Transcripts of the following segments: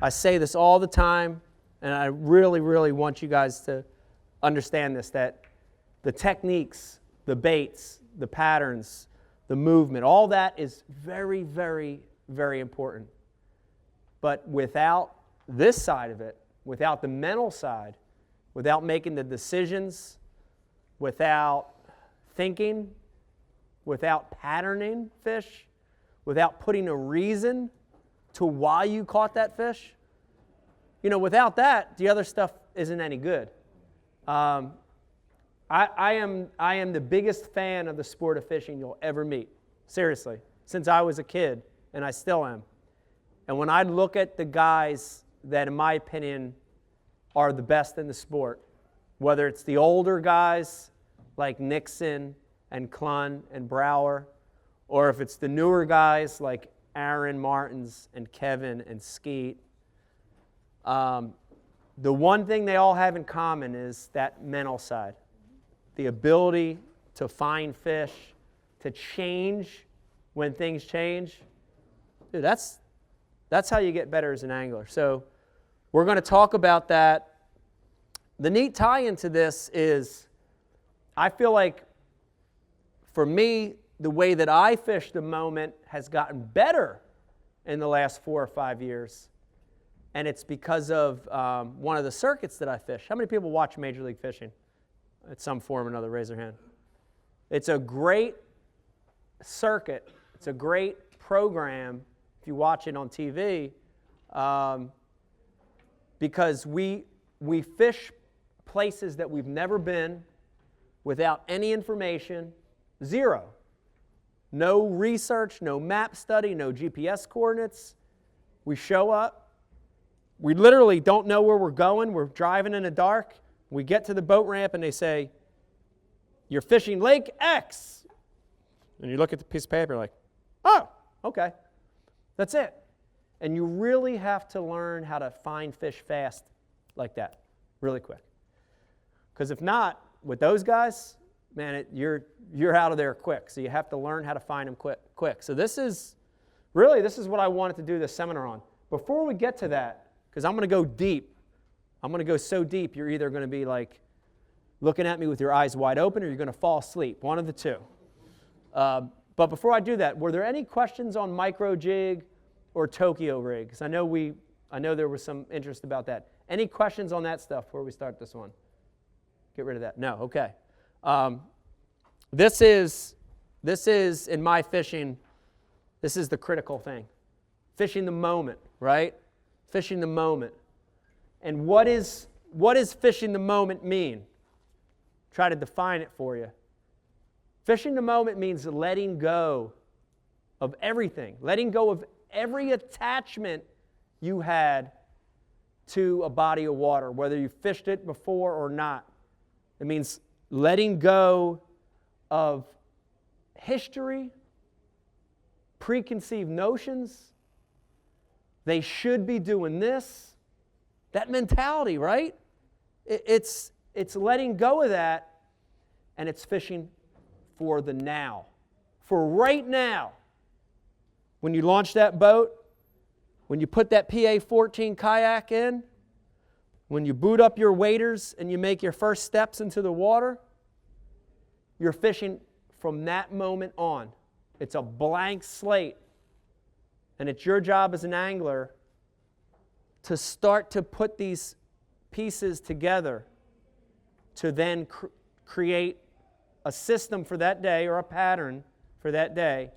I say this all the time, and I really, really want you guys to understand this, that the techniques, the baits, the patterns, the movement, all that is very, very, very important. But without this side of it, without the mental side, without making the decisions, without thinking, without patterning fish, without putting a reason to why you caught that fish, without that, the other stuff isn't any good. I am the biggest fan of the sport of fishing you'll ever meet. Seriously, since I was a kid, and I still am. And when I look at the guys that, in my opinion, are the best in the sport, whether it's the older guys like Nixon and Clun and Brower, or if it's the newer guys like Aaron Martins and Kevin and Skeet, the one thing they all have in common is that mental side. The ability to find fish, to change when things change. Dude, that's how you get better as an angler. So we're going to talk about that. The neat tie into this is, I feel like for me, the way that I fish the moment has gotten better in the last 4 or 5 years. And it's because of one of the circuits that I fish. How many people watch Major League Fishing at some form or another? Raise their hand. It's a great circuit. It's a great program if you watch it on TV, because we fish places that we've never been without any information, zero. No research, no map study, no GPS coordinates. We show up. We literally don't know where we're going. We're driving in the dark. We get to the boat ramp and they say, "You're fishing Lake X." And you look at the piece of paper like, "Oh, okay." That's it. And you really have to learn how to find fish fast like that, really quick. Because if not, with those guys, man, you're out of there quick. So you have to learn how to find them quick. So this is what I wanted to do this seminar on. Before we get to that, because I'm going to go deep. I'm going to go so deep, you're either going to be like looking at me with your eyes wide open or you're going to fall asleep, one of the two. But before I do that, were there any questions on micro jig or Tokyo rig? Because I know there was some interest about that. Any questions on that stuff before we start this one? Get rid of that. No, okay. This is in my fishing, this is the critical thing. Fishing the moment, right? Fishing the moment. And what does fishing the moment mean? Try to define it for you. Fishing the moment means letting go of everything, letting go of every attachment you had to a body of water, whether you fished it before or not. It means letting go of history, preconceived notions. They should be doing this. That mentality, right? It's letting go of that, and it's fishing for the now, for right now. When you launch that boat, when you put that PA-14 kayak in, when you boot up your waders and you make your first steps into the water, you're fishing from that moment on. It's a blank slate. And it's your job as an angler to start to put these pieces together to then create a system for that day or a pattern for that day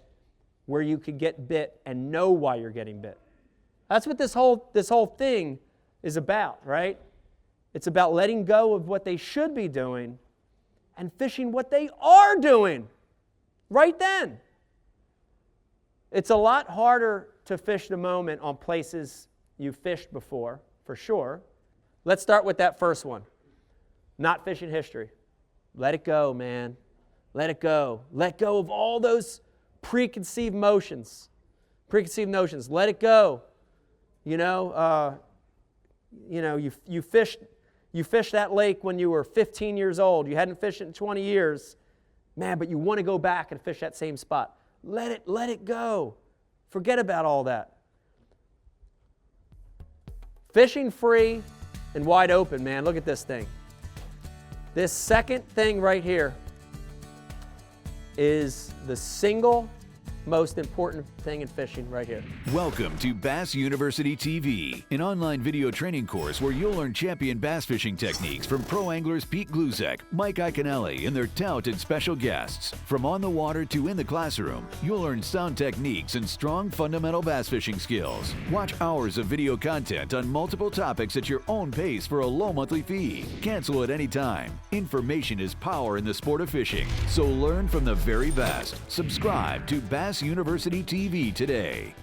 where you could get bit and know why you're getting bit. That's what this whole thing is about, right? It's about letting go of what they should be doing and fishing what they are doing right then. It's a lot harder to fish the moment on places you've fished before, for sure. Let's start with that first one. Not fishing history. Let it go, man. Let it go. Let go of all those preconceived notions. Let it go. You fished that lake when you were 15 years old. You hadn't fished it in 20 years. Man, but you want to go back and fish that same spot. Let it go. Forget about all that. Fishing free and wide open, man. Look at this thing. This second thing right here is the single most important thing in fishing right here. Welcome to Bass University TV, an online video training course where you'll learn champion bass fishing techniques from pro anglers Pete Glusek, Mike Iaconelli, and their talented special guests. From on the water to in the classroom, you'll learn sound techniques and strong fundamental bass fishing skills. Watch hours of video content on multiple topics at your own pace for a low monthly fee. Cancel at any time. Information is power in the sport of fishing, so learn from the very best. Subscribe to Bass University TV today.